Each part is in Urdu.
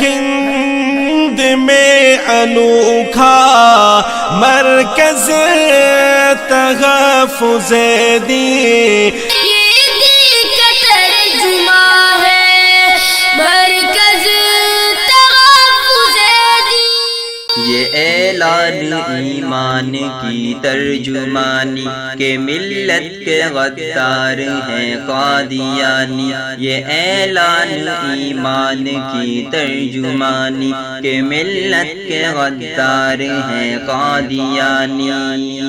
ہند میں انوکھا مرکز تحفظ دین، یہ اعلان ایمان کی ترجمانی کہ ملت کے غدار ہیں قادیانی، یہ اعلان ایمان کی ترجمانی کہ ملت کے غدار ہیں قادیانی۔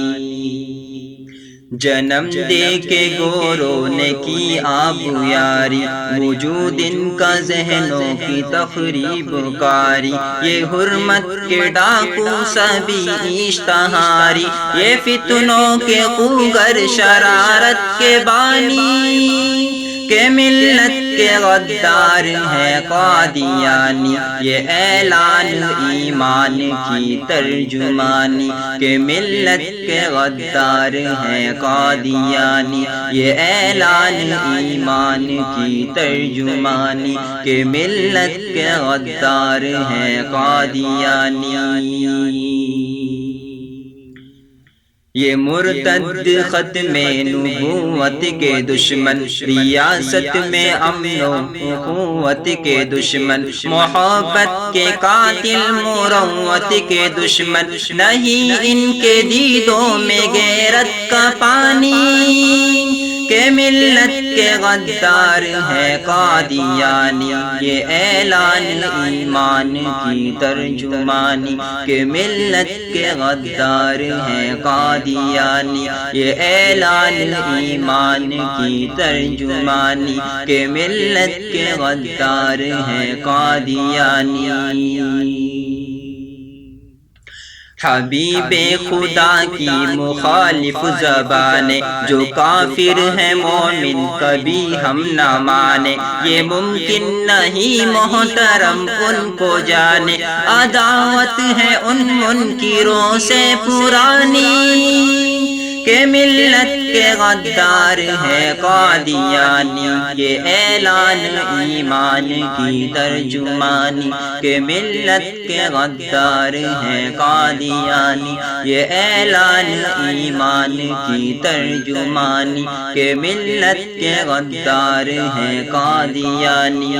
جنم دے کے گوروں نے کی آب یاری، وجود ان کا ذہنوں کی تخریب کاری، یہ حرمت کے ڈاکو سبھی اشتہاری، یہ فتنوں کے خوگر شرارت کے بانی کہ ملت کے غدار ہیں قادیانی، یہ اعلان ایمان کی ترجمانی کہ ملت کے غدار ہیں قادیانی، یہ اعلان ایمان کی ترجمانی کہ ملت کے غدار ہیں قادیانی۔ یہ مرتد ختم نبوت کے دشمن، ریاست میں امن و اخوت کے دشمن، محبت کے قاتل مروت کے دشمن، نہیں ان کے دیدوں میں غیرت کا پانی کہ ملت کے غدار ہیں قادیانی، یہ اعلان ایمان کی ترجمانی کہ ملت کے غدار ہیں قادیانی، یہ اعلان ایمان کی ترجمانی کہ ملت کے غدار ہیں قادیانی۔ حبیب خدا کی مخالف زبانیں، جو کافر ہیں مومن کبھی ہم نہ مانے، یہ ممکن نہیں محترم ان کو جانے، عداوت ہے ان منکروں سے پرانی کہ ملت کے غدار ہیں قادیانی، یہ اعلان ایمان کی ترجمانی کہ ملت کے غدار ہیں قادیانی، یہ اعلان ایمان کی ترجمانی کہ ملت کے غدار ہیں قادیانی۔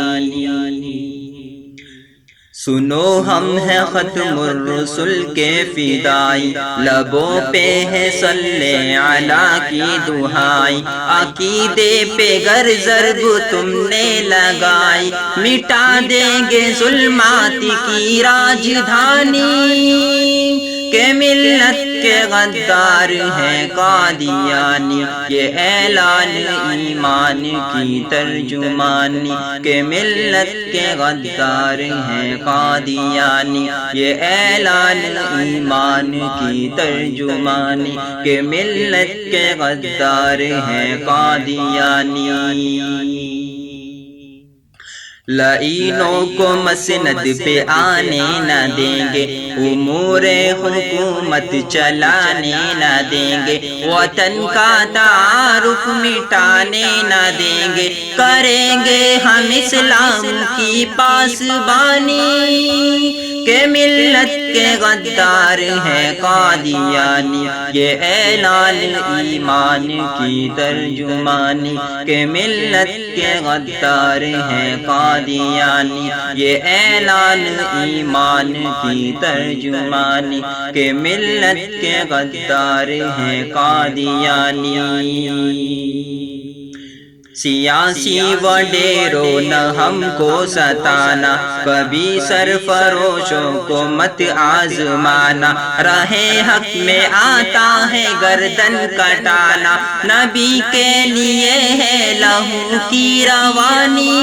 سنو ہم ہیں ختم الرسل کے فدائی، لبوں پہ ہے صلی علی کی دعائی، عقیدے پہ گر ضرب تم نے لگائی، مٹا دیں گے ظلمات کی راجدھانی کہ ملت کے غدار ہیں قادیانی، یہ اعلان ایمان کی ترجمانی کہ ملت کے غدار ہیں قادیانی، یہ اعلان ایمان کی ترجمانی کہ ملت کے غدار ہیں قادیانی۔ لعینوں کو مسند پہ آنے نہ دیں گے، امور حکومت چلانے نہ دیں گے، وطن کا تعارف مٹانے نہ دیں گے، کریں گے ہم اسلام کی پاسبانی کہ ملت کے غدار ہیں قادیانی، یہ اعلان ایمان کی ترجمانی کہ ملت کے غدار ہیں قادیانی، یہ اعلان ایمان کی ترجمانی کہ ملت کے غدار ہیں قادیانی۔ سیاسی وڈیروں نہ ہم کو ستانا، کبھی سرفروشوں کو مت آزمانا، راہ حق میں آتا ہے گردن کٹانا، نبی کے لیے ہے لہو کی روانی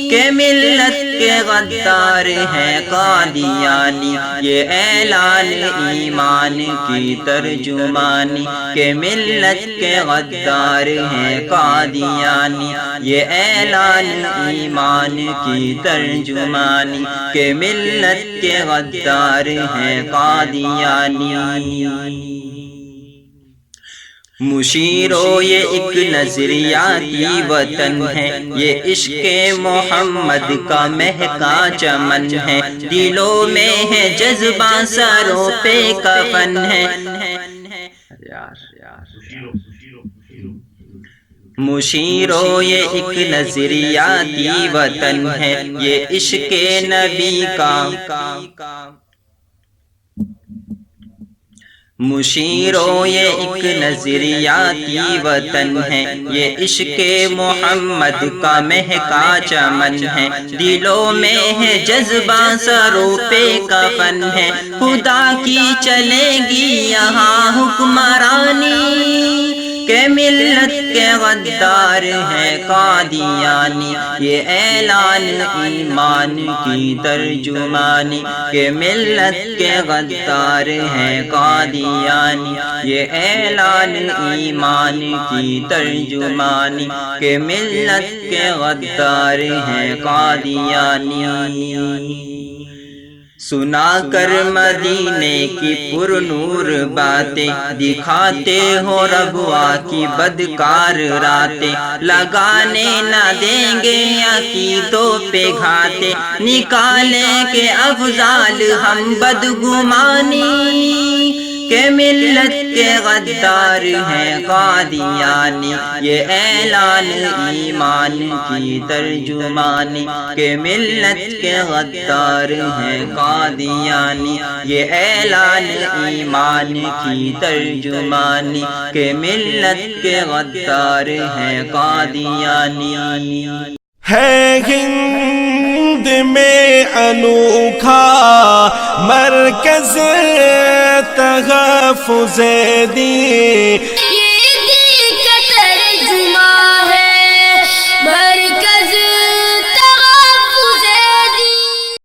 کہ ملت کے غدار ہیں قادیانی، یہ اعلان ایمان کی ترجمانی کہ ملت کے غدار ہیں قادیانی، یہ اعلان ایمان کی ترجمانی کہ ملت کے غدار ہیں قادیانی۔ مشیرو یہ ایک نظریاتی وطن ہے، یہ عشق محمد کا مہکا چمن ہے، دلوں میں ہے جذبہ سروں پہ کفن ہے۔ مشیرو یہ ایک نظریاتی وطن ہے، یہ عشق نبی کا مشیرو یہ ایک نظریاتی وطن ہے، یہ عشق محمد کا مہکا چمن ہے، دلوں میں ہے جذبہ سروں پہ کفن ہے، خدا کی چلے گی یہاں حکمرانی، کہ ملت کے غدار ہیں قادیانی، یہ اعلان ایمان کی ترجمانی، کہ ملت کے غدار ہیں قادیانی، یہ اعلان ایمان کی ترجمانی، کہ ملت کے غدار ہیں قادیانی۔ سنا کر مدینے کی پر نور باتیں، دکھاتے ہو رغوا کی بدکار راتیں، لگانے نہ دیں گے عقیدوں پہ گھاتے، نکالیں کہ افضال ہم بدگمانی، کہ ملت کے غدار ہیں قادیانی، یہ اعلان ایمان کی ترجمانی، کہ ملت کے غدار ہیں قادیانی، یہ اعلان ایمان کی ترجمانی، کہ ملت کے غدار ہیں قادیانی۔ ہے ہند میں انوکھا مرکز تحفظ دین،